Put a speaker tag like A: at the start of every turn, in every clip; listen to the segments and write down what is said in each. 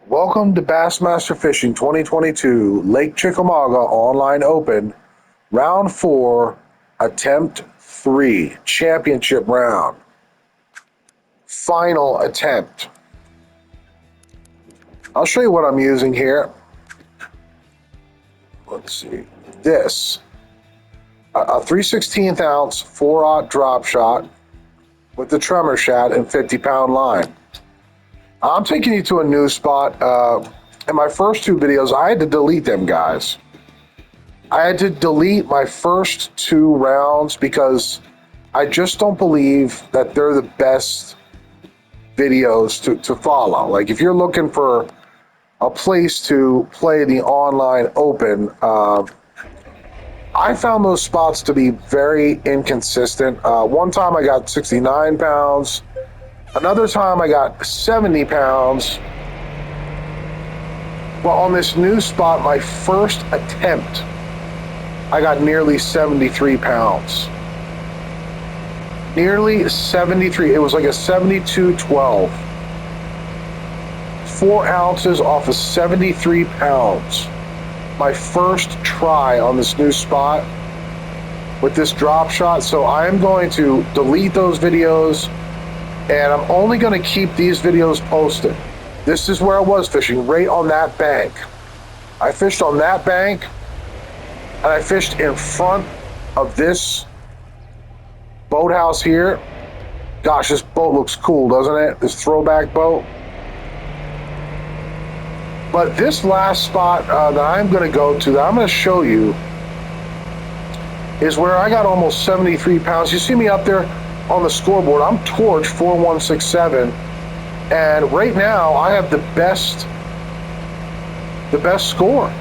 A: Welcome to Bassmaster Fishing 2022 Lake Chickamauga Online Open, Round 4, Attempt 3, Championship Round. Final attempt. I'll show you what I'm using here. Let's see. This. A 3/16 ounce 4/0 drop shot with the tremor shad and 50-pound line. I'm taking you to a new spot. In my first two videos, I had to delete them, guys. I had to delete my first two rounds because I just don't believe that they're the best videos to follow. Like, if you're looking for a place to play the online open, I found those spots to be very inconsistent. One time I got 69 pounds. Another time I got 70 pounds. Well, on this new spot, my first attempt, I got nearly 73 pounds. Nearly 73. It was like a 72-12. 4 ounces off of 73 pounds. My first try on this new spot with this drop shot. So I am going to delete those videos. And I'm only going to keep these videos posted. This is where I was fishing, right on that bank. I fished on that bank, and I fished in front of this boathouse here. Gosh, this boat looks cool, doesn't it? This throwback boat. But this last spot that I'm going to go to, that I'm going to show you, is where I got almost 73 pounds. You see me up there on the scoreboard. I'm Torch 4167, and right now I have the best score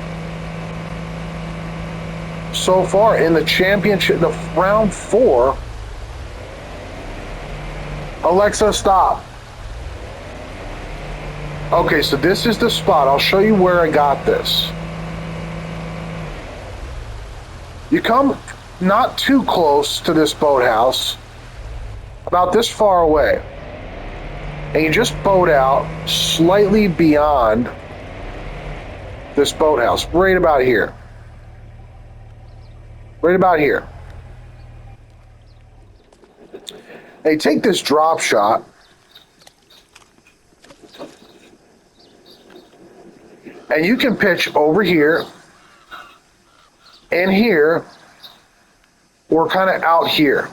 A: so far in the championship, the round 4. Alexa, stop. Okay, so this is the spot. I'll show you where I got this. You come not too close to this boathouse, about this far away, and you just boat out slightly beyond this boathouse, right about here. Right about here. They take this drop shot, and you can pitch over here and here, or kind of out here.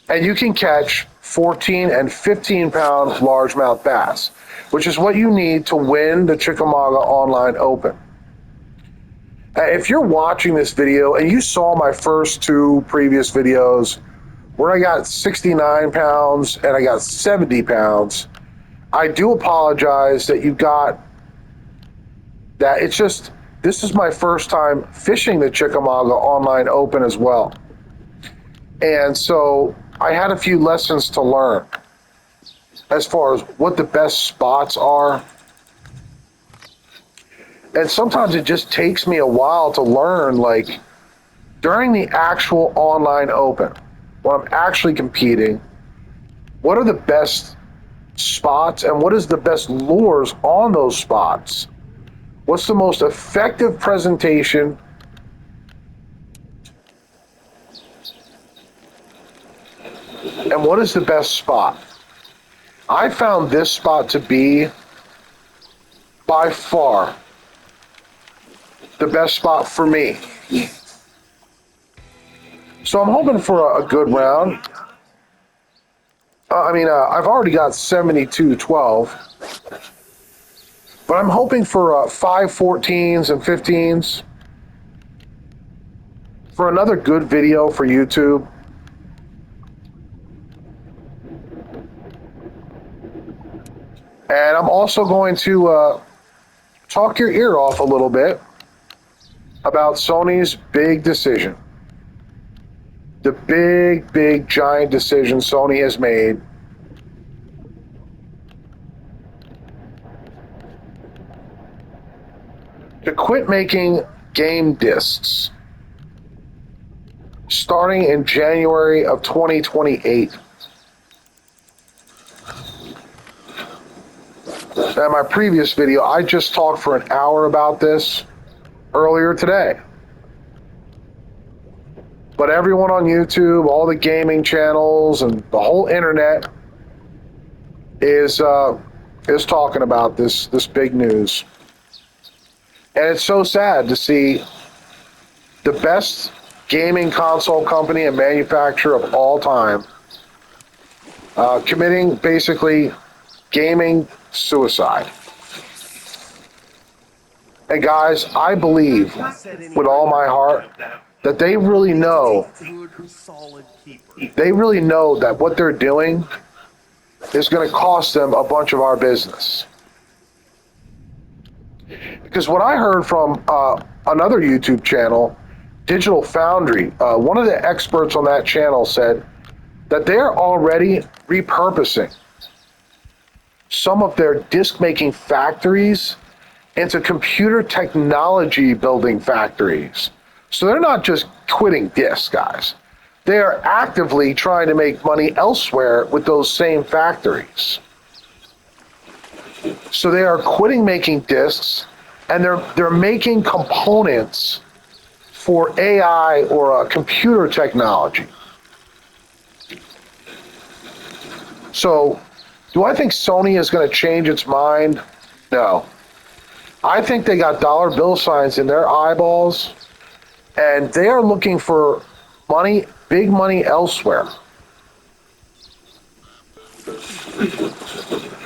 A: And you can catch 14 and 15 pound largemouth bass, which is what you need to win the Chickamauga Online Open. If you're watching this video and you saw my first two previous videos where I got 69 pounds and I got 70 pounds, I do apologize that you got that. It's just, this is my first time fishing the Chickamauga Online Open as well. And so I had a few lessons to learn as far as what the best spots are. And sometimes it just takes me a while to learn, like, during the actual online open, when I'm actually competing, what are the best spots and what is the best lures on those spots? What's the most effective presentation? And what is the best spot? I found this spot to be, by far, the best spot for me. So I'm hoping for a good round. I've already got 72-12, but I'm hoping for 5 14s and 15s for another good video for YouTube. And I'm also going to talk your ear off a little bit about Sony's big decision. The big, giant decision Sony has made to quit making game discs starting in January of 2028. in my previous video, I just talked for an hour about this earlier today. But everyone on YouTube, all the gaming channels, and the whole internet is talking about this big news. And it's so sad to see the best gaming console company and manufacturer of all time committing basically gaming suicide. And guys, I believe with all my heart that they really know that what they're doing is going to cost them a bunch of our business. Because what I heard from another YouTube channel, Digital Foundry, one of the experts on that channel said that they're already repurposing some of their disc-making factories into computer technology building factories. So they're not just quitting discs, guys. They are actively trying to make money elsewhere with those same factories. So they are quitting making discs, and they're making components for AI or computer technology. So, do I think Sony is going to change its mind? No. I think they got dollar bill signs in their eyeballs, and they are looking for money, big money elsewhere.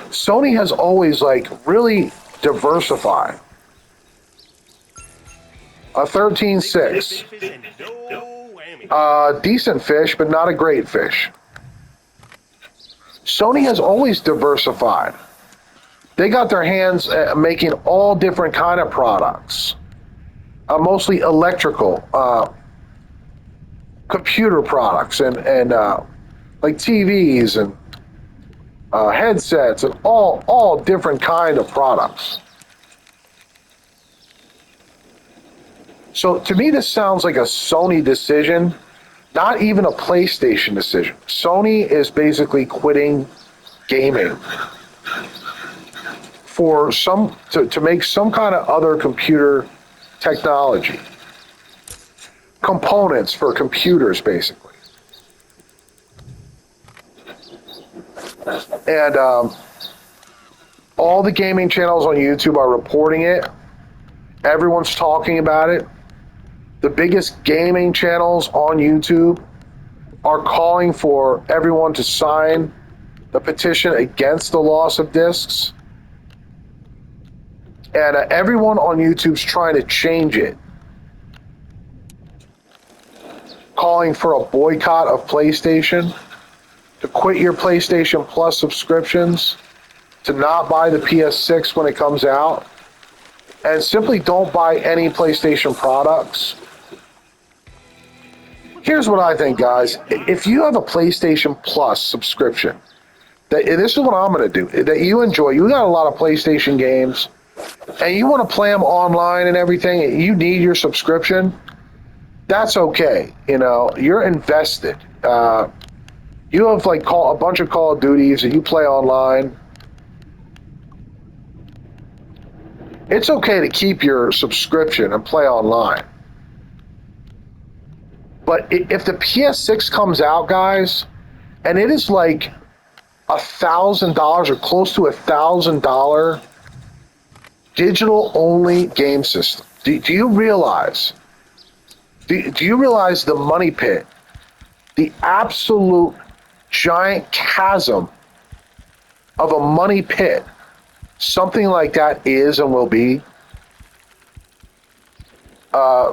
A: Sony has always really diversified. A 13.6. Decent fish, but not a great fish. Sony has always diversified. They got their hands making all different kind of products, mostly electrical, computer products, and like TVs and headsets and all different kind of products. So to me, this sounds like a Sony decision, not even a PlayStation decision. Sony is basically quitting gaming for to make some kind of other computer technology. Components for computers, basically. And all the gaming channels on YouTube are reporting it. Everyone's talking about it. The biggest gaming channels on YouTube are calling for everyone to sign the petition against the loss of discs. And everyone on YouTube's trying to change it, calling for a boycott of PlayStation, to quit your PlayStation Plus subscriptions, to not buy the PS6 when it comes out, and simply don't buy any PlayStation products. Here's what I think, guys. If you have a PlayStation Plus subscription, this is what I'm going to do, that you enjoy. You got a lot of PlayStation games, and you want to play them online and everything, and you need your subscription, that's okay. You're invested. You have a bunch of Call of Duties that you play online. It's okay to keep your subscription and play online. But if the PS6 comes out, guys, and it is like $1,000 or close to $1,000 digital-only game system, do you realize? Do you realize the money pit, the absolute giant chasm of a money pit something like that is and will be?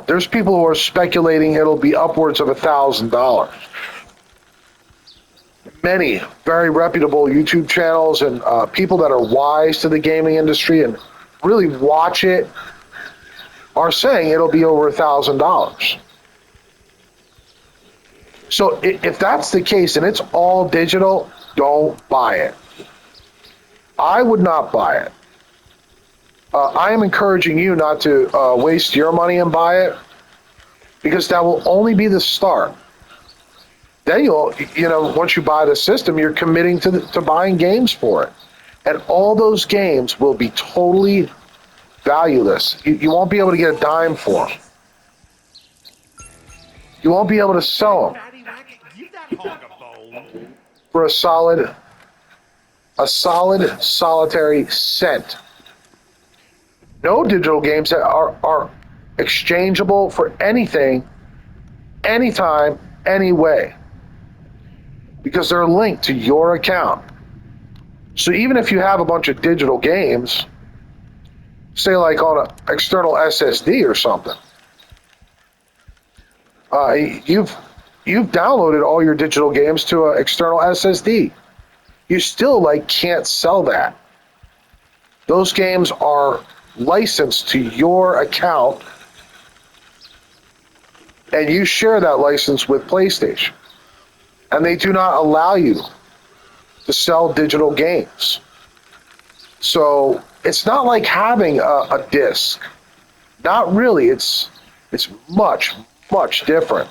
A: There's people who are speculating it'll be upwards of $1,000. Many very reputable YouTube channels and people that are wise to the gaming industry and really watch it are saying it'll be over $1,000. So if that's the case and it's all digital, don't buy it. I would not buy it. I am encouraging you not to waste your money and buy it, because that will only be the start. Then once you buy the system, you're committing to buying games for it. And all those games will be totally valueless. You won't be able to get a dime for them. You won't be able to sell them for a solid solitary cent. No digital games that are exchangeable for anything, anytime, any way, because they're linked to your account. So even if you have a bunch of digital games, say like on an external SSD or something, you've downloaded all your digital games to an external SSD. You still like can't sell that. Those games are licensed to your account, and you share that license with PlayStation. And they do not allow you to sell digital games. So it's not like having a disc. Not really. It's much, much different.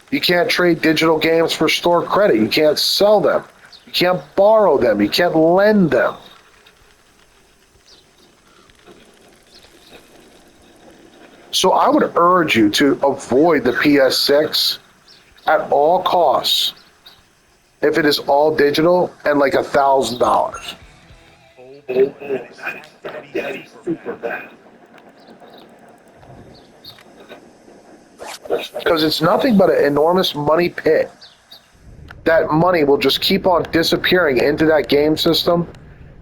A: You can't trade digital games for store credit. You can't sell them. You can't borrow them. You can't lend them. So I would urge you to avoid the PS6 at all costs if it is all digital and like $1,000. Because it's nothing but an enormous money pit. That money will just keep on disappearing into that game system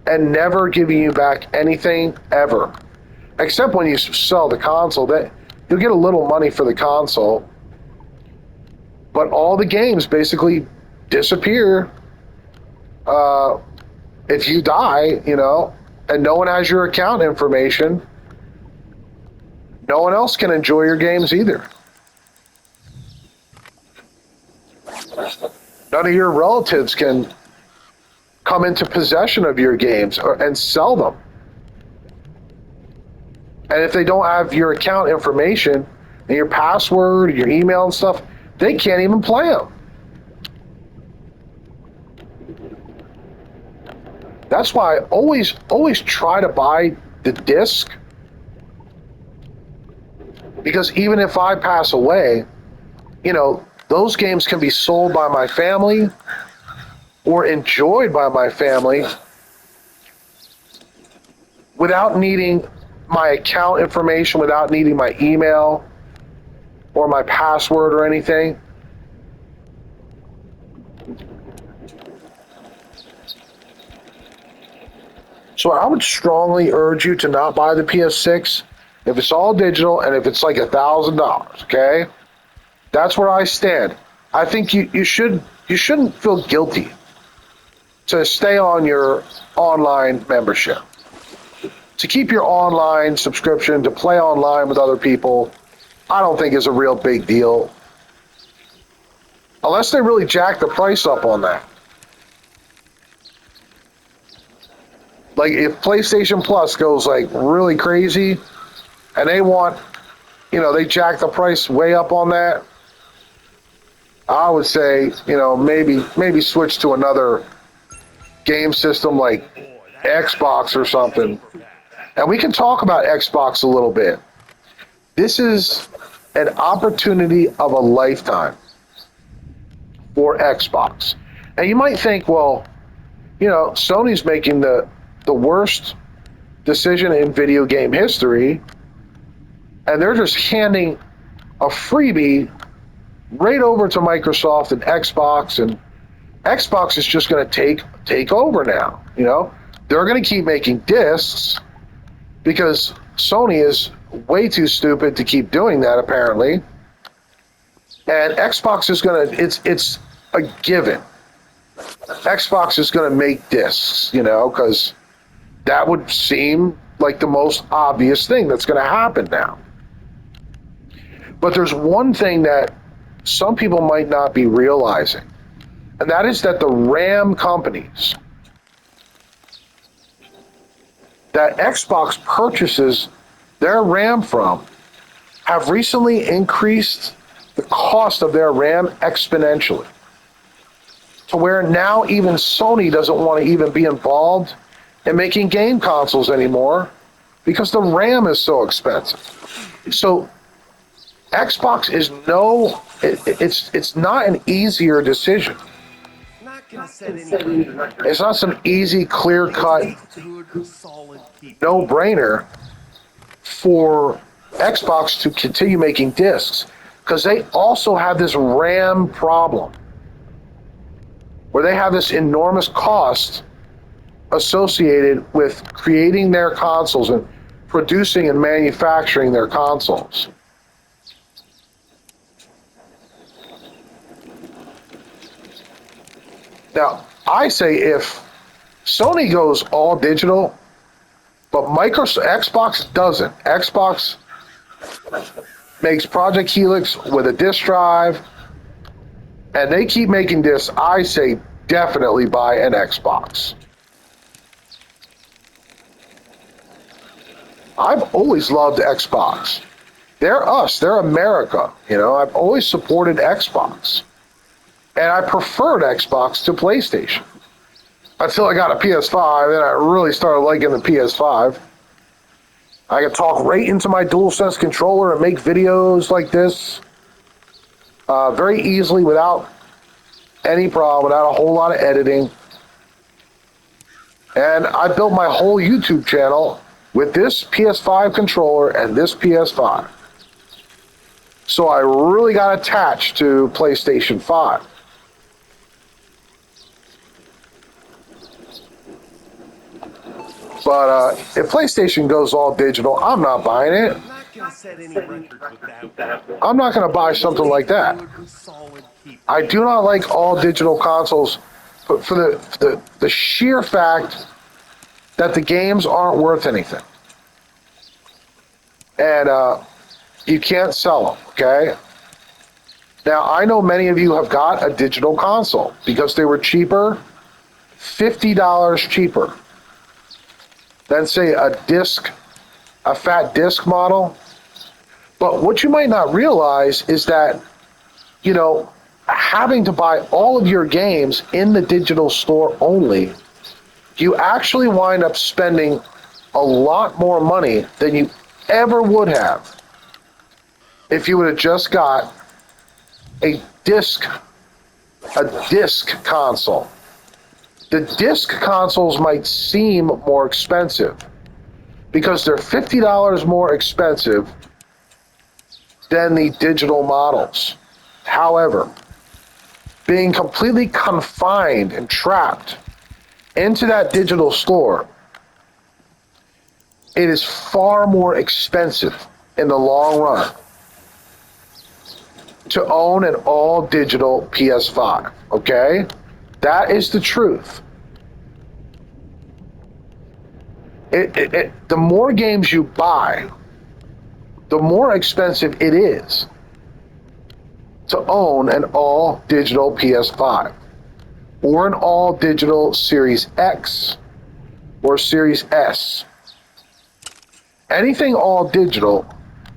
A: and never giving you back anything ever. Except when you sell the console, that you'll get a little money for the console, but all the games basically disappear if you die, and no one has your account information. No one else can enjoy your games either. None of your relatives can come into possession of your games and sell them. And if they don't have your account information and your password, your email and stuff, they can't even play them. That's why I always try to buy the disc, because even if I pass away, those games can be sold by my family or enjoyed by my family without needing my account information, without needing my email or my password or anything. So I would strongly urge you to not buy the PS6 if it's all digital and if it's like $1,000, okay? That's where I stand. I think you shouldn't feel guilty to stay on your online membership, to keep your online subscription, to play online with other people. I don't think is a real big deal, unless they really jack the price up on that. Like if PlayStation Plus goes like really crazy and they want, they jack the price way up on that, I would say, maybe switch to another game system like Xbox or something. And we can talk about Xbox a little bit. This is an opportunity of a lifetime for Xbox. And you might think, well, Sony's making the worst decision in video game history, and they're just handing a freebie right over to Microsoft and Xbox, and Xbox is just going to take over now. They're going to keep making discs because Sony is way too stupid to keep doing that, apparently. And Xbox is going to, it's a given. Xbox is going to make discs, because that would seem like the most obvious thing that's going to happen now. But there's one thing that some people might not be realizing, and that is that the RAM companies that Xbox purchases their RAM from have recently increased the cost of their RAM exponentially. to where now even Sony doesn't want to even be involved in making game consoles anymore because the RAM is so expensive. So Xbox is it's not an easier decision. It's not some easy, clear-cut, no-brainer for Xbox to continue making discs because they also have this RAM problem where they have this enormous cost associated with creating their consoles and producing and manufacturing their consoles. Now, I say if Sony goes all digital, but Xbox doesn't. Xbox makes Project Helix with a disk drive, and they keep making discs. I say definitely buy an Xbox. I've always loved Xbox. They're us. They're America. I've always supported Xbox. And I preferred Xbox to PlayStation. Until I got a PS5, and I really started liking the PS5. I could talk right into my DualSense controller and make videos like this very easily without any problem, without a whole lot of editing. And I built my whole YouTube channel with this PS5 controller and this PS5. So I really got attached to PlayStation 5. But if PlayStation goes all digital, I'm not buying it. I'm not going to buy something like that. I do not like all digital consoles but for the sheer fact that the games aren't worth anything. And you can't sell them, okay? Now, I know many of you have got a digital console because they were cheaper, $50 cheaper than, say, a fat disc model. But what you might not realize is that, having to buy all of your games in the digital store only, you actually wind up spending a lot more money than you ever would have if you would have just got a disc console. The disc consoles might seem more expensive because they're $50 more expensive than the digital models. However, being completely confined and trapped into that digital store, it is far more expensive in the long run to own an all-digital PS5, okay? That is the truth. The more games you buy, the more expensive it is to own an all-digital PS5 or an all-digital Series X or Series S. Anything all-digital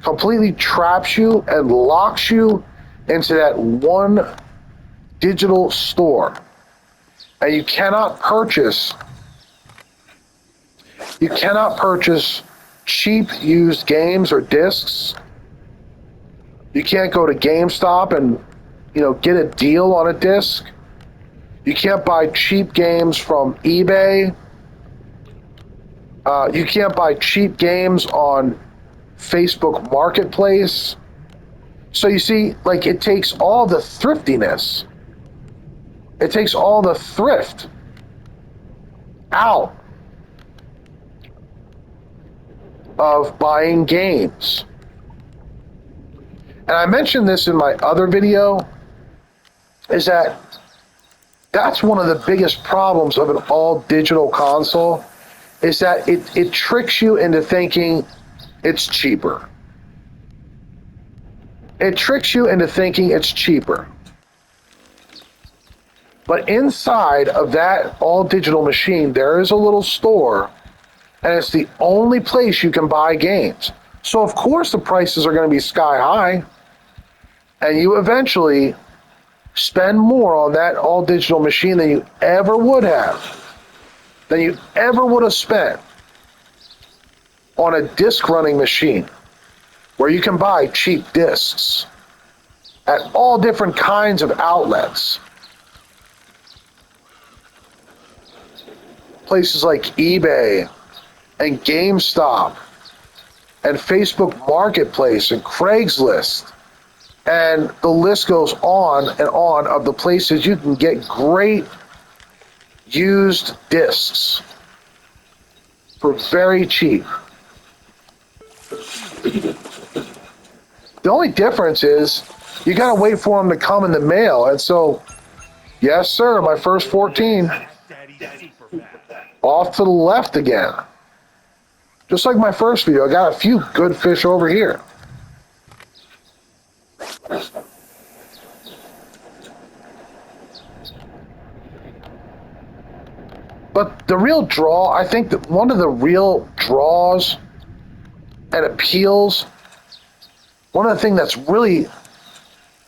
A: completely traps you and locks you into that one digital store. And you cannot purchase cheap used games or discs. You can't go to GameStop and get a deal on a disc. You can't buy cheap games from eBay. You can't buy cheap games on Facebook Marketplace. So you see, it takes all the thriftiness. It takes all the thrift out of buying games. And I mentioned this in my other video, is that's one of the biggest problems of an all-digital console, is that it tricks you into thinking it's cheaper. It tricks you into thinking it's cheaper. But inside of that all-digital machine, there is a little store, and it's the only place you can buy games. So, of course, the prices are going to be sky high, and you eventually spend more on that all digital machine than you ever would have, spent on a disc running machine where you can buy cheap discs at all different kinds of outlets. Places like eBay and GameStop and Facebook Marketplace and Craigslist. And the list goes on and on of the places you can get great used discs for very cheap. The only difference is you got to wait for them to come in the mail. And so, yes, sir, my first 14 off to the left again. Just like my first video, I got a few good fish over here. But the real draw, I think that one of the real draws and appeals, one of the things that's really,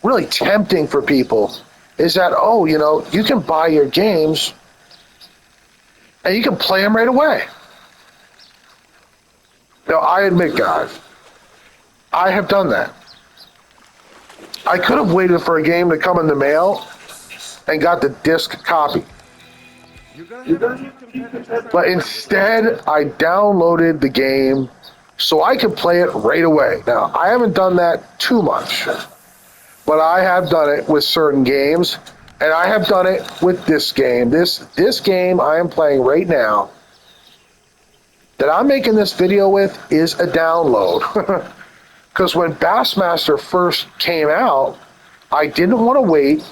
A: really tempting for people is that, oh, you know, you can buy your games and you can play them right away. Now, I admit, guys, I have done that. I could have waited for a game to come in the mail and got the disc copy. But instead, I downloaded the game so I could play it right away. Now, I haven't done that too much, but I have done it with certain games, and I have done it with this game. This game I am playing right now that I'm making this video with is a download. Because when Bassmaster first came out, I didn't want to wait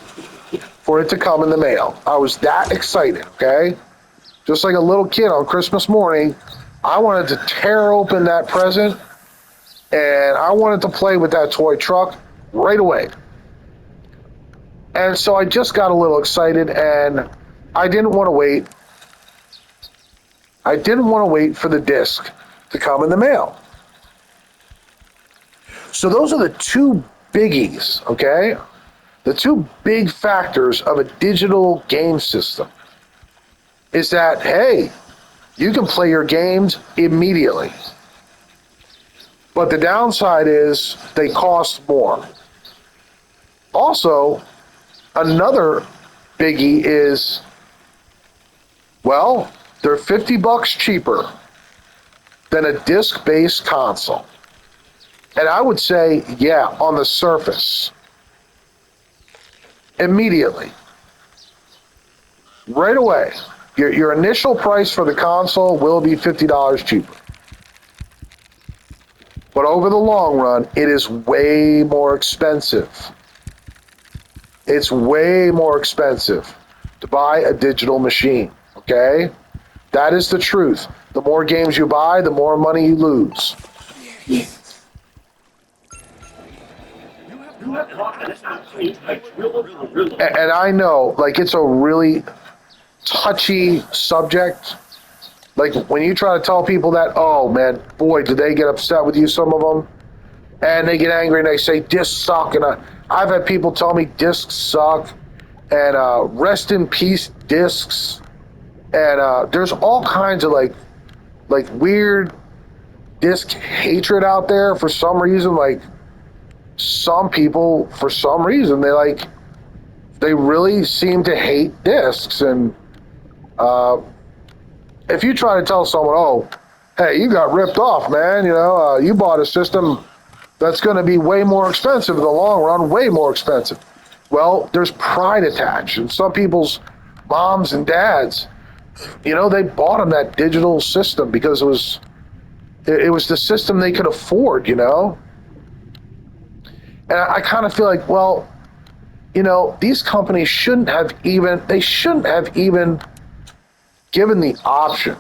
A: for it to come in the mail. I was that excited, okay? Just like a little kid on Christmas morning, I wanted to tear open that present, and I wanted to play with that toy truck right away. And so I just got a little excited, and I didn't want to wait. I didn't want to wait for the disc to come in the mail. So those are the two biggies, okay? The two big factors of a digital game system is that, hey, you can play your games immediately. But the downside is they cost more. Also, another biggie is, well, they're $50 cheaper than a disc-based console. And I would say, yeah, on the surface, immediately, right away, your initial price for the console will be $50 cheaper. But over the long run, it is way more expensive. It's way more expensive to buy a digital machine, okay? That is the truth. The more games you buy, the more money you lose. And I know, like, it's a really touchy subject. Like, when you try to tell people that, oh, man, boy, do they get upset with you, some of them. And they get angry and they say, discs suck. And I've had people tell me discs suck. And rest in peace, discs. And there's all kinds of, like weird disc hatred out there for some reason. Like, some people, for some reason, they really seem to hate discs. And if you try to tell someone, oh, hey, you got ripped off, man, you know, you bought a system that's going to be way more expensive in the long run, way more expensive. Well, there's pride attached. And some people's moms and dads, you know, they bought them that digital system because it was the system they could afford, you know. And I kind of feel like, well, you know, these companies shouldn't have even given the option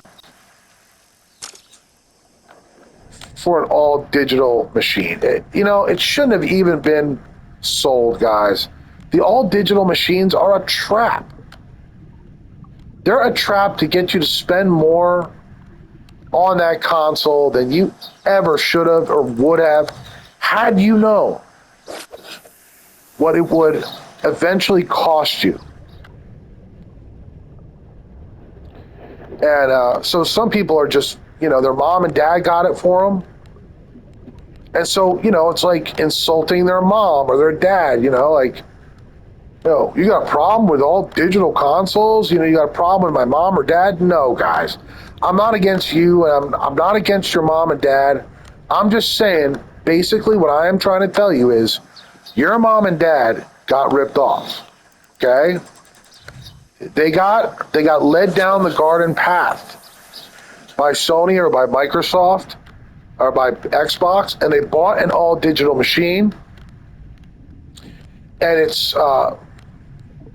A: for an all digital machine. It shouldn't have even been sold, guys. The all digital machines are a trap. They're a trap to get you to spend more on that console than you ever should have or would have, had you known what it would eventually cost you. And so some people are just, their mom and dad got it for them. And so, it's like insulting their mom or their dad, like, you got a problem with all digital consoles? You got a problem with my mom or dad? No, guys. I'm not against you, and I'm not against your mom and dad. I'm just saying, basically, what I am trying to tell you is your mom and dad got ripped off, okay? They got led down the garden path by Sony or by Microsoft or by Xbox, and they bought an all-digital machine, and it's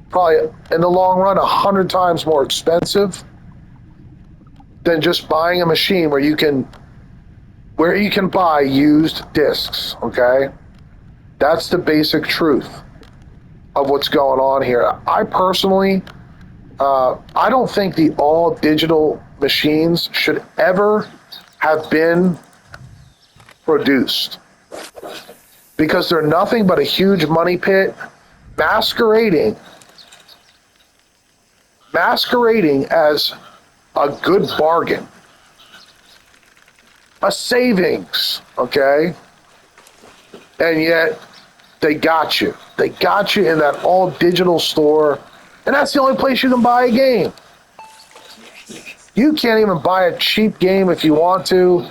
A: probably in the long run 100 times more expensive than just buying a machine where you can buy used discs. Okay, that's the basic truth of what's going on here. I personally, I don't think the all digital machines should ever have been produced, because they're nothing but a huge money pit masquerading as a good bargain, a savings, okay? And yet they got you. They got you in that all digital store, and that's the only place you can buy a game. You can't even buy a cheap game if you want to,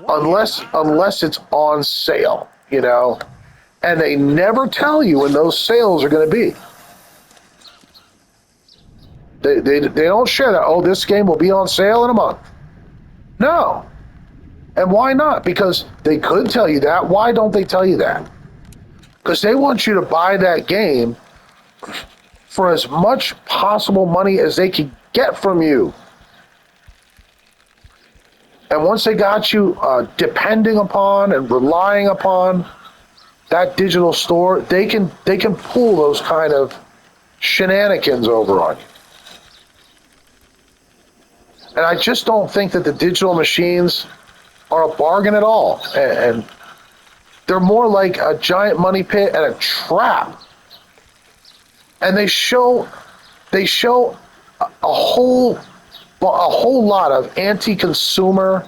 A: unless it's on sale, And they never tell you when those sales are going to be. They don't share that, oh, this game will be on sale in a month. No. And why not? Because they could tell you that. Why don't they tell you that? Because they want you to buy that game for as much possible money as they can get from you. And once they got you depending upon and relying upon that digital store, they can pull those kind of shenanigans over on you. And I just don't think that the digital machines are a bargain at all. And they're more like a giant money pit and a trap. And they show a whole lot of anti-consumer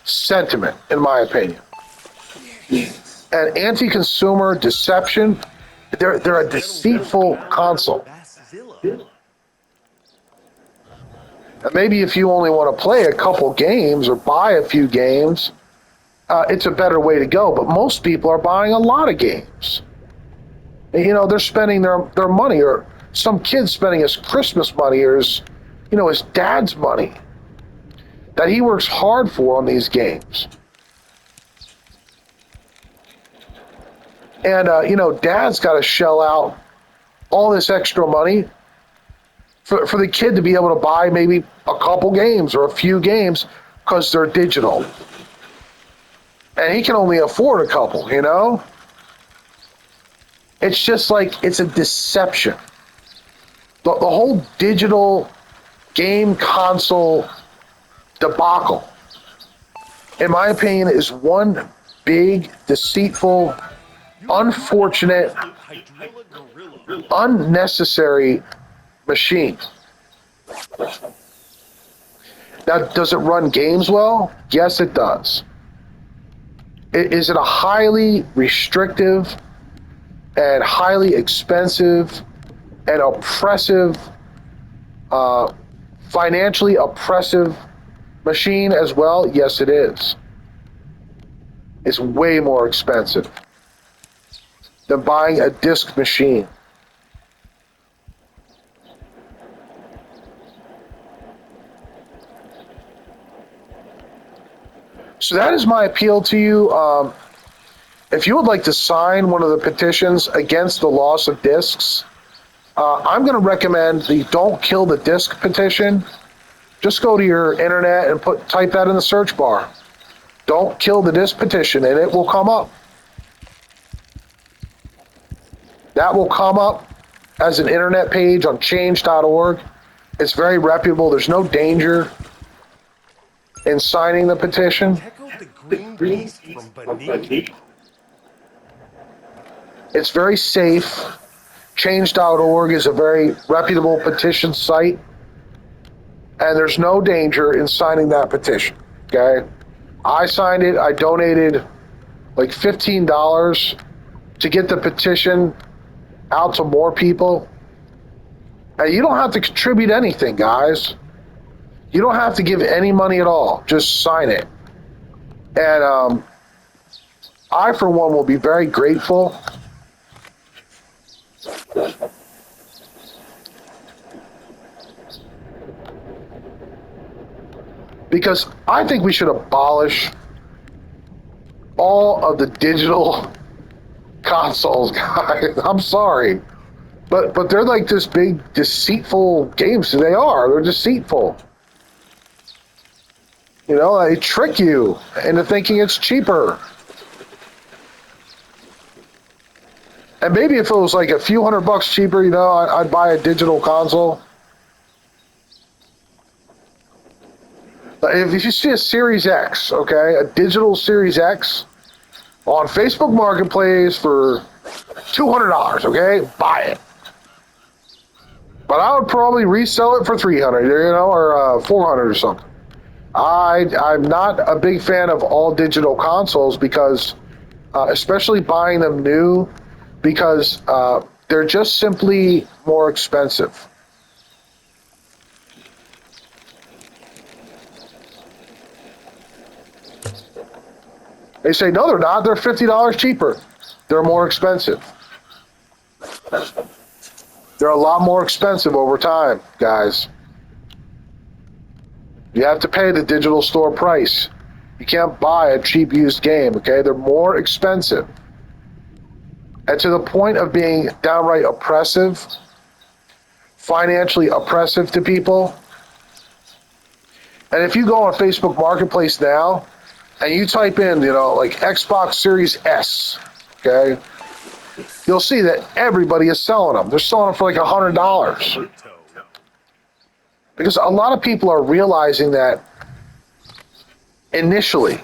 A: sentiment, in my opinion. And anti-consumer deception, they're a deceitful console. And maybe if you only want to play a couple games or buy a few games, it's a better way to go. But most people are buying a lot of games. They're spending their money, or some kid spending his Christmas money or his dad's money that he works hard for on these games. And, dad's got to shell out all this extra money for the kid to be able to buy maybe a couple games or a few games because they're digital. And he can only afford a couple, It's just like, it's a deception. The whole digital game console debacle, in my opinion, is one big, deceitful, unfortunate, unnecessary machine. Now, does it run games well? Yes, it does. Is it a highly restrictive and highly expensive and oppressive, financially oppressive machine as well? Yes, it is. It's way more expensive than buying a disc machine. So that is my appeal to you. If you would like to sign one of the petitions against the loss of discs, I'm going to recommend the Don't Kill the Disc petition. Just go to your internet and type that in the search bar. Don't Kill the Disc petition, and it will come up. That will come up as an internet page on change.org. It's very reputable. There's no danger in signing the petition.
B: Check out the green beast from beneath.
A: It's very safe. Change.org is a very reputable petition site, and there's no danger in signing that petition, okay? I signed it. I donated like $15 to get the petition out to more people. And you don't have to contribute anything, guys. You don't have to give any money at all. Just sign it. And I, for one, will be very grateful. Because I think we should abolish all of the digital consoles, guys. I'm sorry. But they're like this big, deceitful games. They are. They're deceitful. You know, they trick you into thinking it's cheaper. And maybe if it was like a few $100 cheaper, you know, I'd buy a digital console. If you see a Series X, okay, a digital Series X on Facebook Marketplace for $200, okay, buy it. But I would probably resell it for $300, you know, or $400 or something. I'm not a big fan of all digital consoles because, especially buying them new, because they're just simply more expensive. They say, no, they're not. They're $50 cheaper. They're more expensive. They're a lot more expensive over time, guys. You have to pay the digital store price. You can't buy a cheap used game, okay? They're more expensive. And to the point of being downright oppressive, financially oppressive to people. And if you go on Facebook Marketplace now, and you type in, you know, like Xbox Series S, okay, you'll see that everybody is selling them. They're selling them for like $100. Because a lot of people are realizing that initially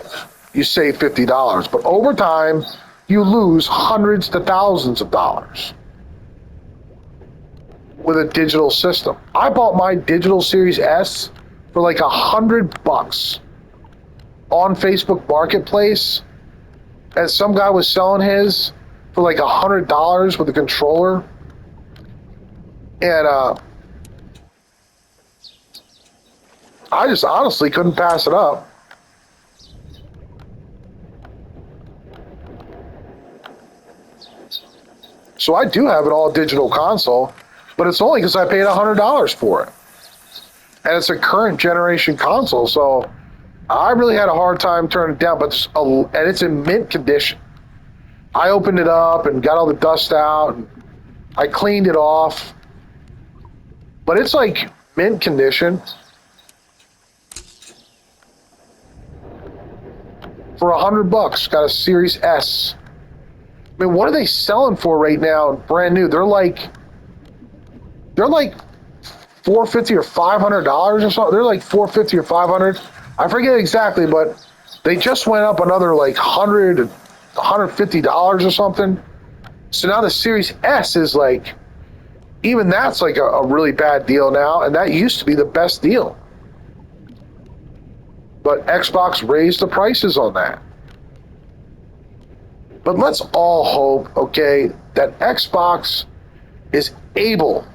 A: you save $50, but over time you lose hundreds to thousands of dollars with a digital system. I bought my digital Series S for like $100 on Facebook Marketplace, and some guy was selling his for like $100 with a controller, and I just honestly couldn't pass it up. So I do have an all digital console, but it's only because I paid $100 for it, and it's a current generation console, so I really had a hard time turning it down, and it's in mint condition. I opened it up and got all the dust out, and I cleaned it off. But it's like mint condition for $100. Got a Series S. I mean, what are they selling for right now? Brand new. They're like $450 or $500 or something. They're like $450 or $500. I forget exactly, but they just went up another like $100, $150 or something. So now the Series S is like, even that's like a really bad deal now, and that used to be the best deal. But Xbox raised the prices on that. But let's all hope, okay, that Xbox is able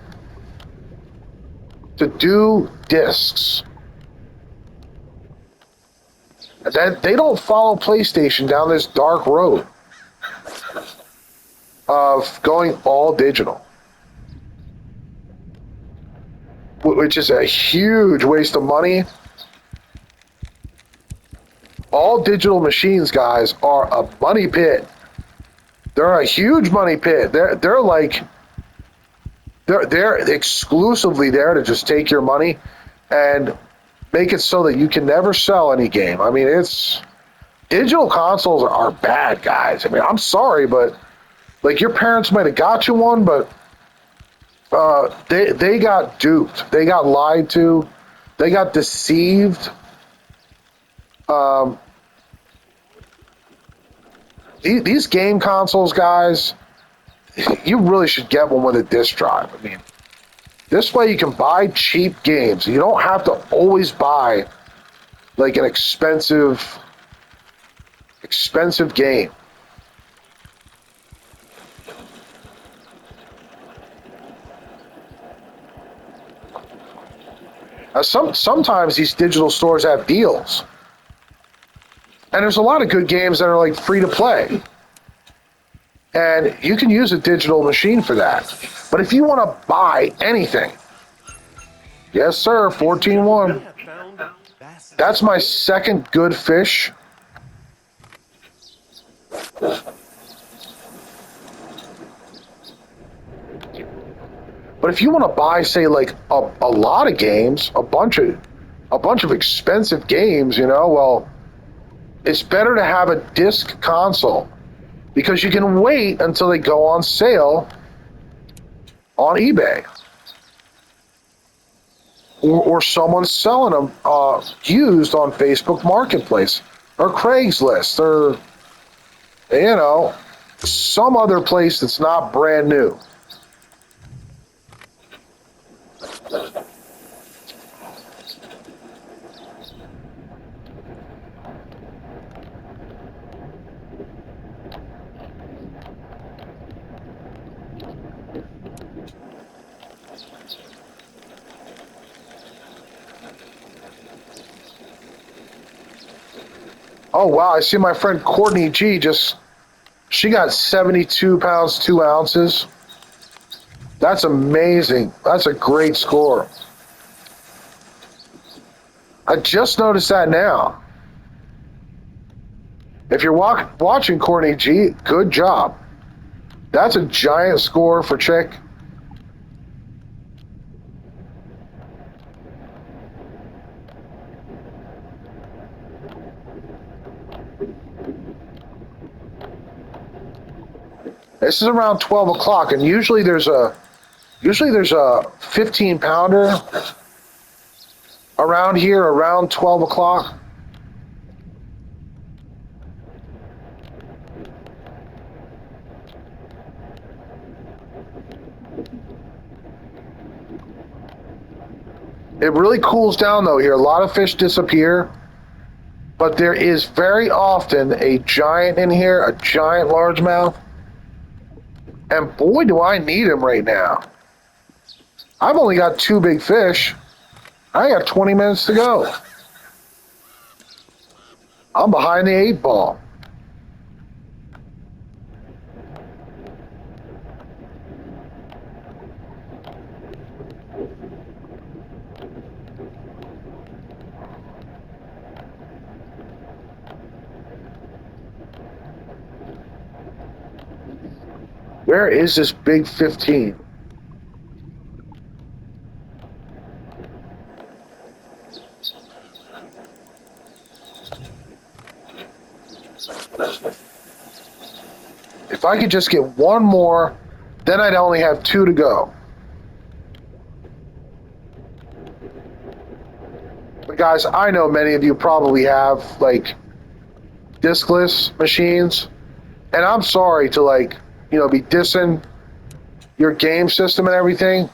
A: to do discs. That they don't follow PlayStation down this dark road of going all digital, which is a huge waste of money. All digital machines, guys, are a money pit. They're a huge money pit. They're exclusively there to just take your money and make it so that you can never sell any game. I mean, digital consoles are bad, guys. I mean, I'm sorry, but like your parents might have got you one, but they got duped. They got lied to. They got deceived. These game consoles, guys, you really should get one with a disk drive. I mean, this way you can buy cheap games. You don't have to always buy like an expensive game. Sometimes these digital stores have deals, and there's a lot of good games that are like free to play, and you can use a digital machine for that. But if you want to buy anything, yes sir, 14-1.
B: have found Bass's
A: That's my second good fish. But if you want to buy, say, like a lot of games, a bunch of expensive games, well, it's better to have a disc console because you can wait until they go on sale on eBay or someone's selling them used on Facebook Marketplace or Craigslist or some other place that's not brand new. Oh wow, I see my friend Courtney G she got 72 pounds 2 ounces. That's amazing. That's a great score. I just noticed that now. If you're watching Courtney G, good job. That's a giant score for Chick. This is around 12 o'clock, and usually there's a 15 pounder around here around 12 o'clock. It really cools down though here. A lot of fish disappear, but there is very often a giant in here, a giant largemouth. And boy, do I need him right now. I've only got 2 big fish. I got 20 minutes to go. I'm behind the 8 ball. Where is this big 15? If I could just get one more, then I'd only have 2 to go. But guys, I know many of you probably have like discless machines, and I'm sorry to be dissing your game system and everything.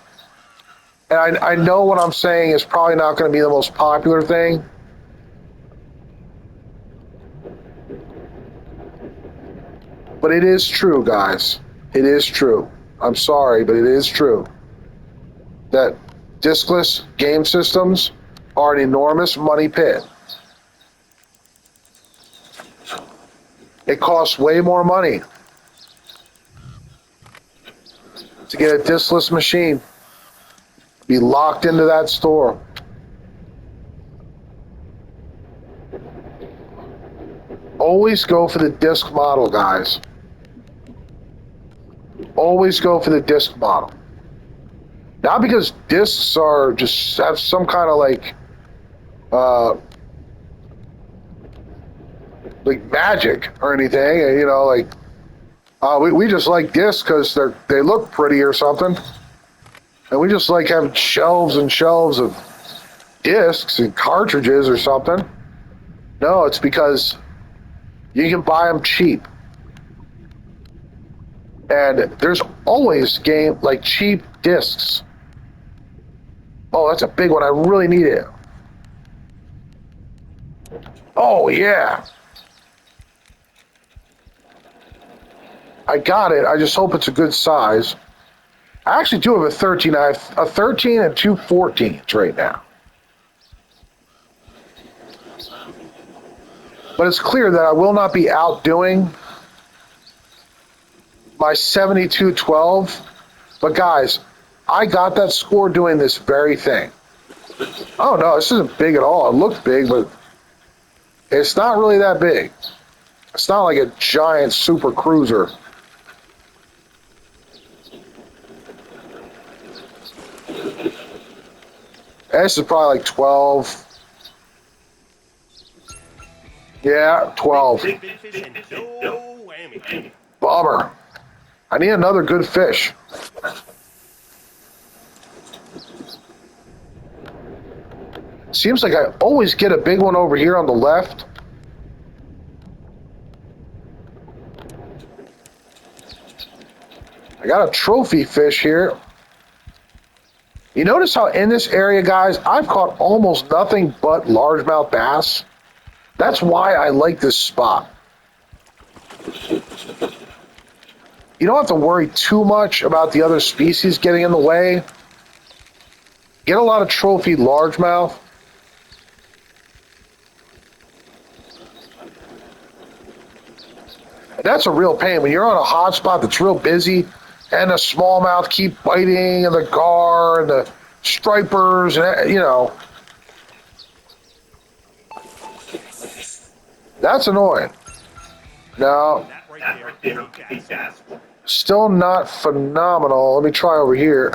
A: And I know what I'm saying is probably not going to be the most popular thing. But it is true, guys. It is true. I'm sorry, but it is true that discless game systems are an enormous money pit. It costs way more money to get a discless machine, be locked into that store. Always go for the disc model, guys. Always go for the disc model. Not because discs are just have some kind of like magic or anything, we just like discs because they look pretty or something, and we just like having shelves and shelves of discs and cartridges or something. No, it's because you can buy them cheap. And there's always like cheap discs. Oh, that's a big one. I really need it. Oh, yeah. I got it. I just hope it's a good size. I actually do have a 13. I have a 13 and two 14s right now. But it's clear that I will not be outdoing my 72-12. But guys, I got that score doing this very thing. Oh no, this isn't big at all. It looks big, but it's not really that big. It's not like a giant super cruiser. This is probably like 12. Yeah, 12.
B: Big fish and no whammy.
A: Bummer. I need another good fish. Seems like I always get a big one over here on the left. I got a trophy fish here. You notice how in this area, guys, I've caught almost nothing but largemouth bass. That's why I like this spot. You don't have to worry too much about the other species getting in the way. Get a lot of trophy largemouth. That's a real pain when you're on a hot spot that's real busy and the smallmouth keep biting and the gar and the stripers and, you know. That's annoying. No.
B: That right there, big bass.
A: Still not phenomenal. Let me try over here.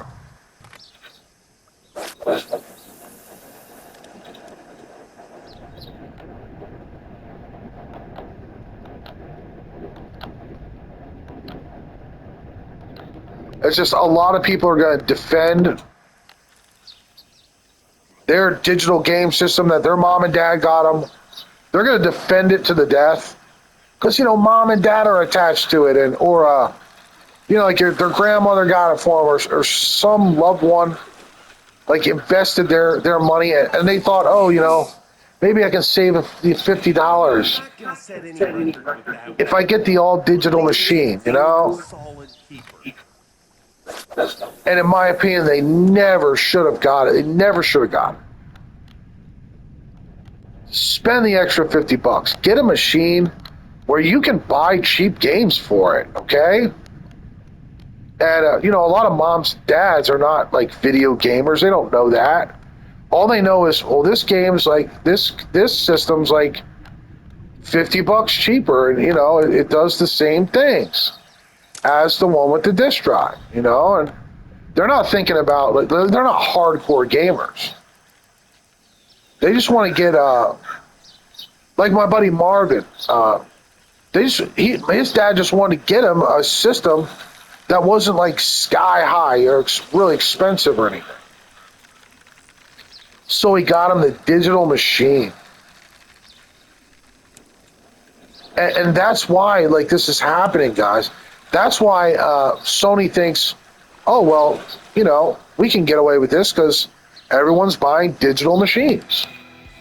A: It's just a lot of people are going to defend their digital game system that their mom and dad got them. They're going to defend it to the death because, you know, mom and dad are attached to it, and or you know, like their grandmother got it for them, or some loved one like invested their money, and they thought, oh, you know, maybe I can save $50 if I get the all digital machine, you know. And in my opinion, they never should have got it. They never should have got it. Spend the extra $50. Get a machine where you can buy cheap games for it, okay? And, you know, a lot of moms, dads are not like video gamers. They don't know that. All they know is, well, this game's like, this system's like $50 cheaper. And, you know, it does the same things as the one with the disk drive, you know? And they're not thinking about, like, they're not hardcore gamers. They just want to get, like my buddy Marvin, his dad just wanted to get him a system that wasn't like sky high or really expensive or anything. So he got him the digital machine. And that's why, like, this is happening, guys. That's why Sony thinks, oh, well, you know, we can get away with this because everyone's buying digital machines.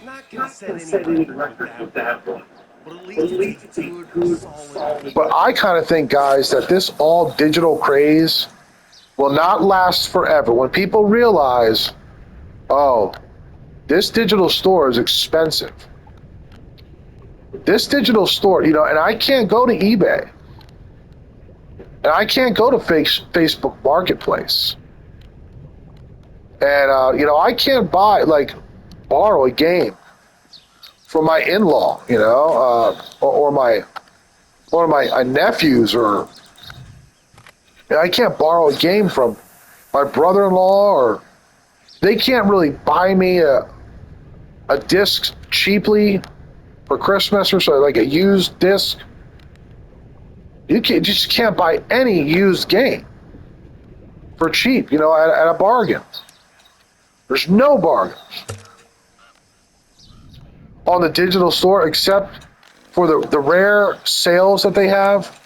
B: Not gonna set any record with that one. But at least it's a good, solid.
A: But I kind of think, guys, that this all digital craze will not last forever. When people realize, oh, this digital store is expensive. This digital store, you know, and I can't go to eBay. And I can't go to Facebook Marketplace. And, you know, I can't borrow a game from my in-law, you know, or one of my nephews, or you know, I can't borrow a game from my brother-in-law, or they can't really buy me a disc cheaply for Christmas or so, like a used disc. You just can't buy any used game for cheap, you know, at a bargain. There's no bargains on the digital store except for the rare sales that they have.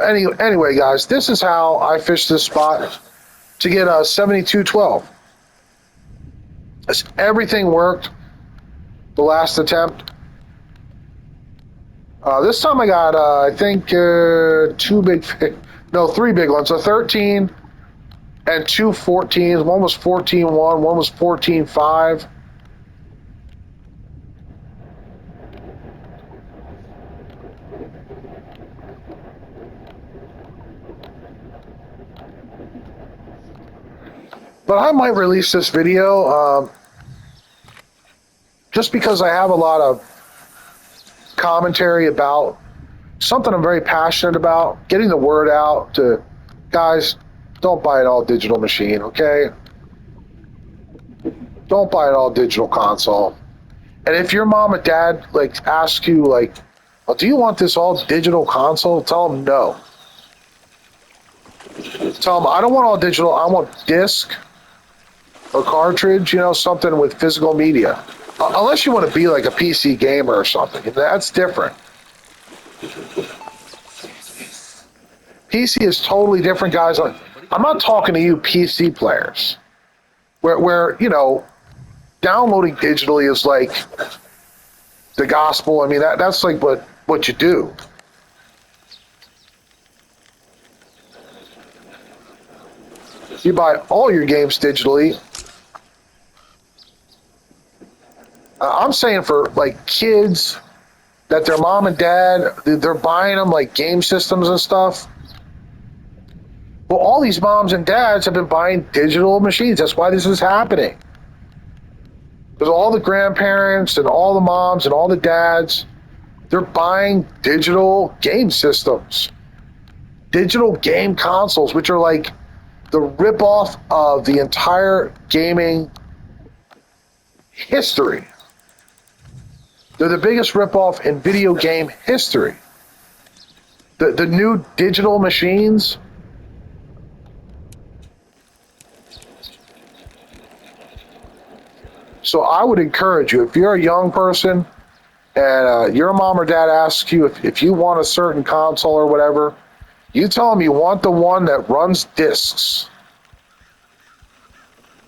A: Anyway, guys, this is how I fished this spot to get a 7212. Everything worked the last attempt. This time I got, I think, three big ones. A 13 and two 14s. One was 14.1, one was 14.5. But I might release this video just because I have a lot of commentary about something I'm very passionate about, getting the word out to guys. Don't buy an all digital machine, okay? Don't buy an all digital console. And if your mom and dad like ask you like, well, do you want this all digital console? Tell them no. Tell them I don't want all digital. I want disc or cartridge, something with physical media. Unless you want to be like a PC gamer or something. That's different. PC is totally different, guys. I'm not talking to you PC players where downloading digitally is like the gospel. I mean, that's like what you do. You buy all your games digitally. I'm saying for like kids that their mom and dad, they're buying them like game systems and stuff. Well, all these moms and dads have been buying digital machines. That's why this is happening. Because all the grandparents and all the moms and all the dads, they're buying digital game systems, digital game consoles, which are like the ripoff of the entire gaming history. They're the biggest ripoff in video game history. The new digital machines. So I would encourage you, if you're a young person and your mom or dad asks you if you want a certain console or whatever, you tell them you want the one that runs discs.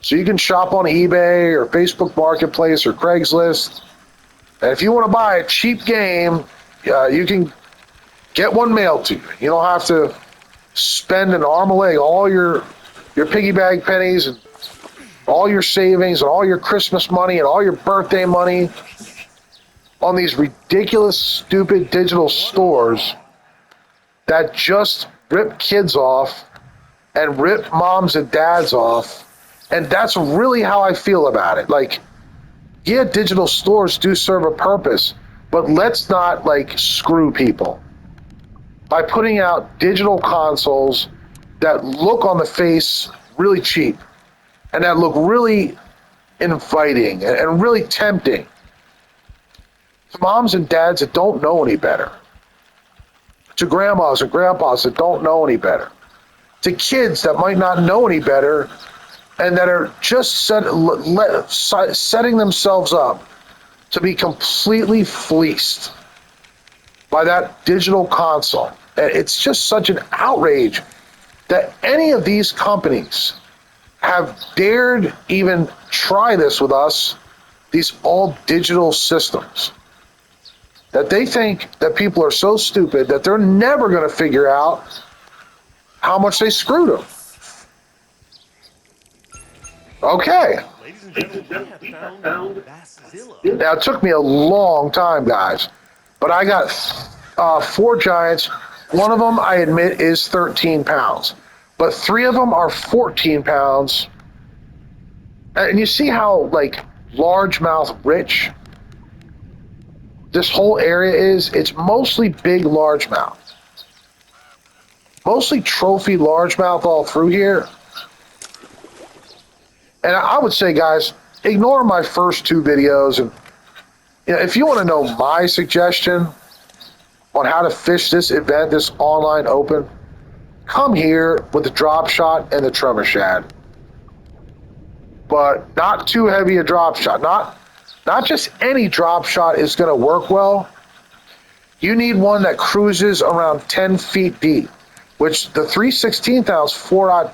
A: So you can shop on eBay or Facebook Marketplace or Craigslist. And if you want to buy a cheap game, you can get one mailed to you. You don't have to spend an arm and leg, all your piggy bag pennies and all your savings and all your Christmas money and all your birthday money on these ridiculous, stupid digital stores that just rip kids off and rip moms and dads off. And that's really how I feel about it. Like, yeah, digital stores do serve a purpose, but let's not like screw people by putting out digital consoles that look on the face really cheap and that look really inviting and really tempting to moms and dads that don't know any better, to grandmas and grandpas that don't know any better, to kids that might not know any better and that are just setting themselves up to be completely fleeced by that digital console. It's just such an outrage that any of these companies have dared even try this with us, these all digital systems. That they think that people are so stupid that they're never going to figure out how much they screwed them. Okay.
B: Ladies and gentlemen, we have found Basszilla.
A: Now, it took me a long time, guys, but I got 4 giants. One of them, I admit, is 13 pounds, but 3 of them are 14 pounds. And you see how, like, largemouth rich this whole area is? It's mostly big largemouth. Mostly trophy largemouth all through here. And I would say, guys, ignore my first 2 videos. And if you want to know my suggestion on how to fish this event, this online open, come here with the drop shot and the tremor shad. But not too heavy a drop shot. Not just any drop shot is going to work well. You need one that cruises around 10 feet deep. which the 3/16 ounce 4-aught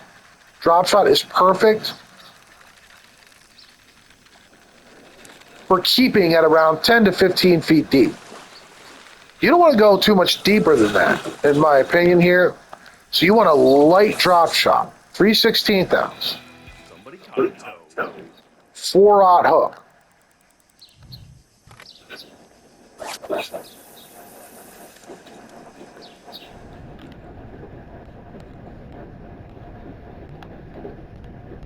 A: drop shot is perfect for keeping at around 10 to 15 feet deep. You don't want to go too much deeper than that, in my opinion here. So you want a light drop shot, 3/16 ounce,
B: Somebody caught a toad.
A: 4-aught hook.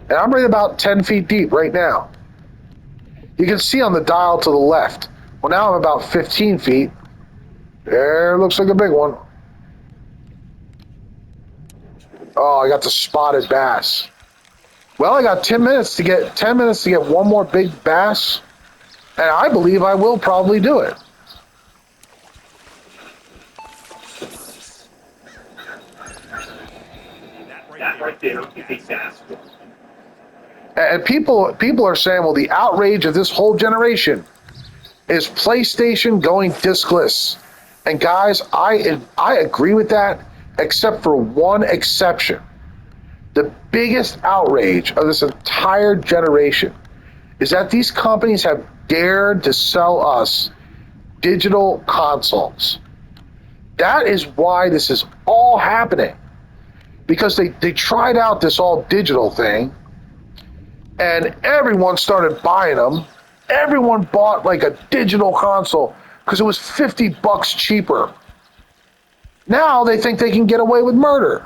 A: And I'm right about 10 feet deep right now. You can see on the dial to the left. Well, now I'm about 15 feet. There, looks like a big one. Oh, I got the spotted bass. Well, I got 10 minutes to get one more big bass, and I believe I will probably do it.
B: That right there, big bass.
A: And people are saying, well, the outrage of this whole generation is PlayStation going discless. And guys, I agree with that, except for one exception. The biggest outrage of this entire generation is that these companies have dared to sell us digital consoles. That is why this is all happening. Because they tried out this all digital thing, and everyone started buying them. Everyone bought like a digital console because it was $50 cheaper. Now they think they can get away with murder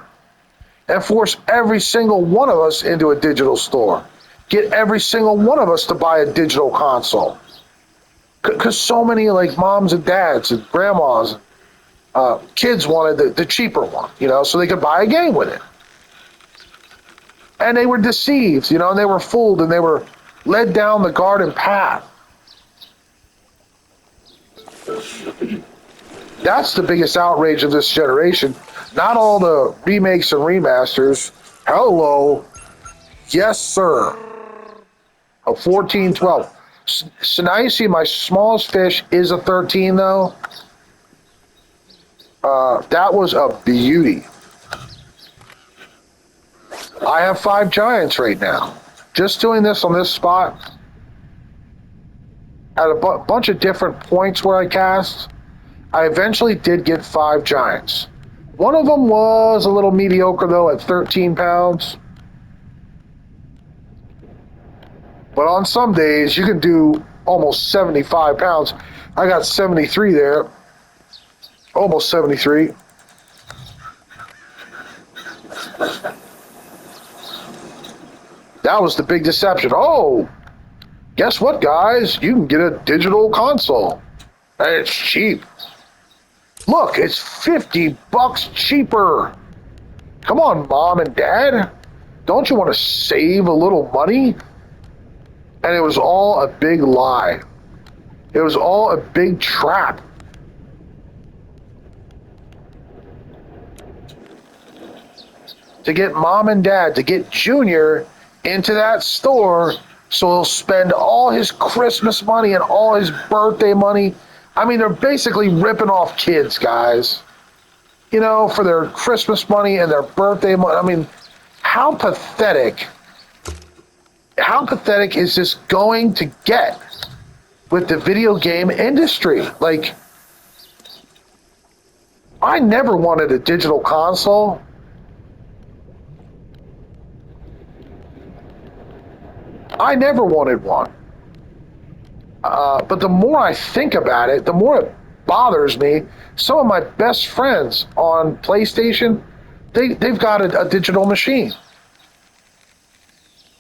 A: and force every single one of us into a digital store. Get every single one of us to buy a digital console. Because so many like moms and dads and grandmas, kids wanted the cheaper one, so they could buy a game with it. And they were deceived, and they were fooled, and they were led down the garden path. That's the biggest outrage of this generation. Not all the remakes and remasters. Hello. Yes, sir. A 14-12. So now you see my smallest fish is a 13, though. That was a beauty. I have 5 giants right now. Just doing this on this spot. At a bunch of different points where I cast, I eventually did get 5 giants. One of them was a little mediocre, though, at 13 pounds. But on some days, you can do almost 75 pounds. I got 73 there. Almost 73. That was the big deception. Oh, guess what, guys? You can get a digital console. And it's cheap. Look, it's $50 cheaper. Come on, Mom and Dad. Don't you want to save a little money? And it was all a big lie. It was all a big trap. To get Mom and Dad, to get Junior into that store so he'll spend all his Christmas money and all his birthday money. I mean, they're basically ripping off kids, guys. For their Christmas money and their birthday money. I mean, how pathetic is this going to get with the video game industry? Like, I never wanted a digital console. I never wanted one. But the more I think about it, the more it bothers me. Some of my best friends on PlayStation, they've got a digital machine.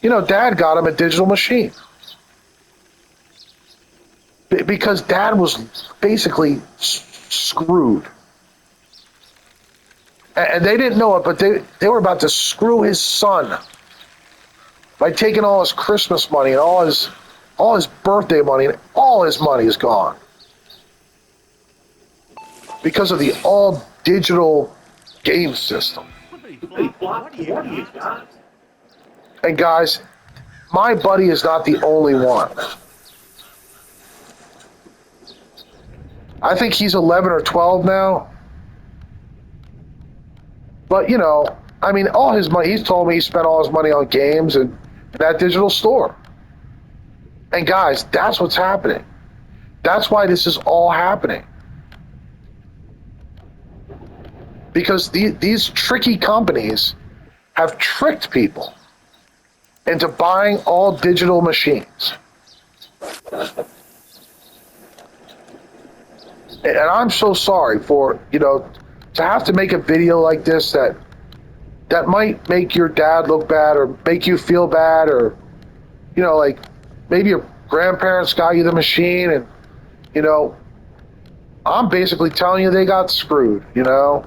A: Dad got him a digital machine. Because Dad was basically screwed. And they didn't know it, but they were about to screw his son by taking all his Christmas money and all his birthday money, and all his money is gone because of the all digital game system. And guys, my buddy is not the only one. I think he's 11 or 12 now. But, you know, I mean, all his money, he's told me he spent all his money on games and that digital store. And guys, that's what's happening. That's why this is all happening. Because these tricky companies have tricked people into buying all digital machines. And I'm so sorry for, you know, to have to make a video like this that might make your dad look bad or make you feel bad, or, you know, like maybe your grandparents got you the machine and, you know, I'm basically telling you they got screwed, you know?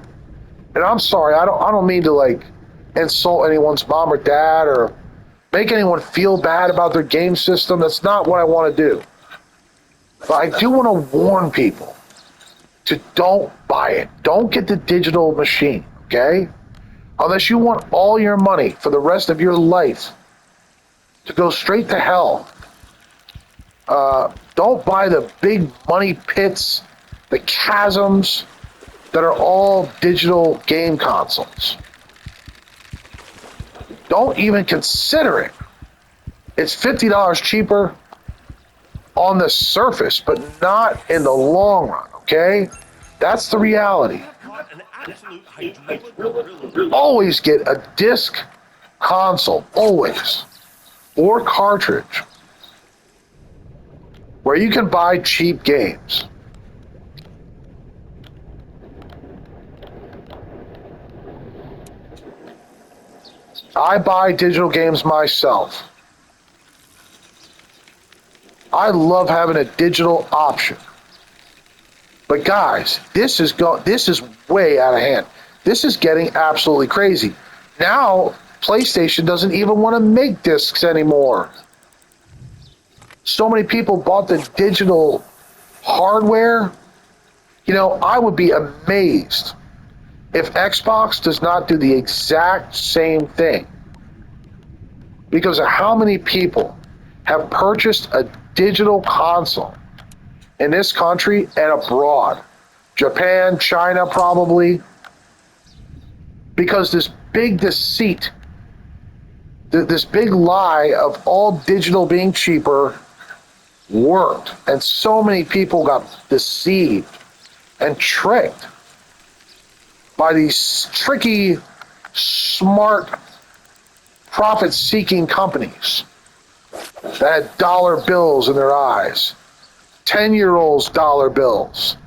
A: And I'm sorry, I don't mean to like insult anyone's mom or dad or make anyone feel bad about their game system. That's not what I want to do. But I do want to warn people to don't buy it. Don't get the digital machine, okay? Unless you want all your money for the rest of your life to go straight to hell. Don't buy the big money pits, the chasms that are all digital game consoles. Don't even consider it. It's $50 cheaper on the surface, but not in the long run, okay? That's the reality.
B: An absolute hydraulic gorilla.
A: Always get a disc console, always, or cartridge, where you can buy cheap games. I buy digital games myself. I love having a digital option. But guys, this is way out of hand. This is getting absolutely crazy. Now, PlayStation doesn't even want to make discs anymore. So many people bought the digital hardware. You know, I would be amazed if Xbox does not do the exact same thing, because of how many people have purchased a digital console in this country and abroad. Japan, China, probably. Because this big deceit, this big lie of all digital being cheaper worked. And so many people got deceived and tricked by these tricky, smart, profit-seeking companies that had dollar bills in their eyes. 10-year-olds' dollar bills.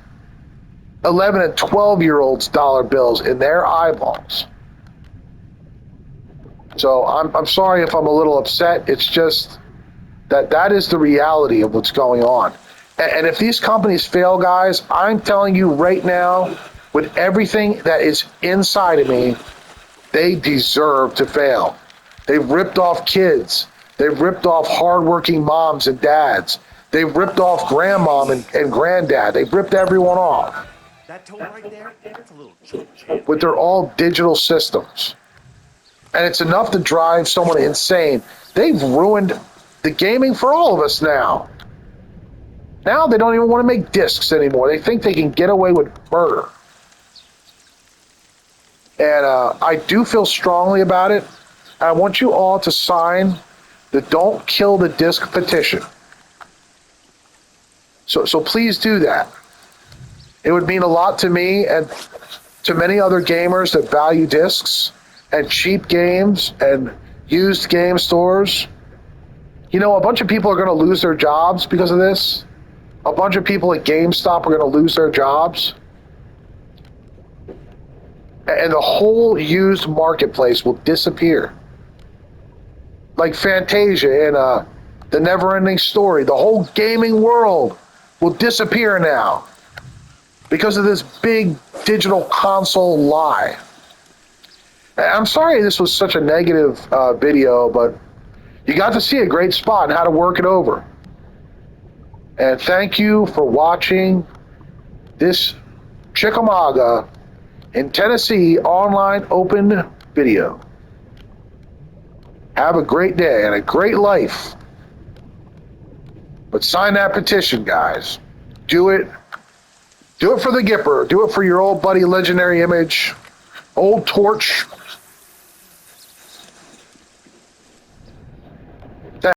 A: 11 and 12-year-olds' dollar bills in their eyeballs. So I'm sorry if I'm a little upset. It's just that is the reality of what's going on. And if these companies fail, guys, I'm telling you right now, with everything that is inside of me, they deserve to fail. They've ripped off kids. They've ripped off hardworking moms and dads. They've ripped off grandmom and granddad. They've ripped everyone off.
B: That toe right there, that's a little chip.
A: But they're all digital systems. And it's enough to drive someone insane. They've ruined the gaming for all of us now. Now they don't even want to make discs anymore. They think they can get away with murder. And I do feel strongly about it. I want you all to sign the Don't Kill the Disc petition. So please do that. It would mean a lot to me and to many other gamers that value discs and cheap games and used game stores. You know, a bunch of people are going to lose their jobs because of this. A bunch of people at GameStop are going to lose their jobs. And the whole used marketplace will disappear. Like Fantasia in The Never-Ending Story. The whole gaming world will disappear now because of this big digital console lie. I'm sorry this was such a negative video, but you got to see a great spot and how to work it over. And thank you for watching this Chickamauga in Tennessee online open video. Have a great day and a great life. But sign that petition, guys. Do it. Do it for the Gipper. Do it for your old buddy Legendary Image. old torch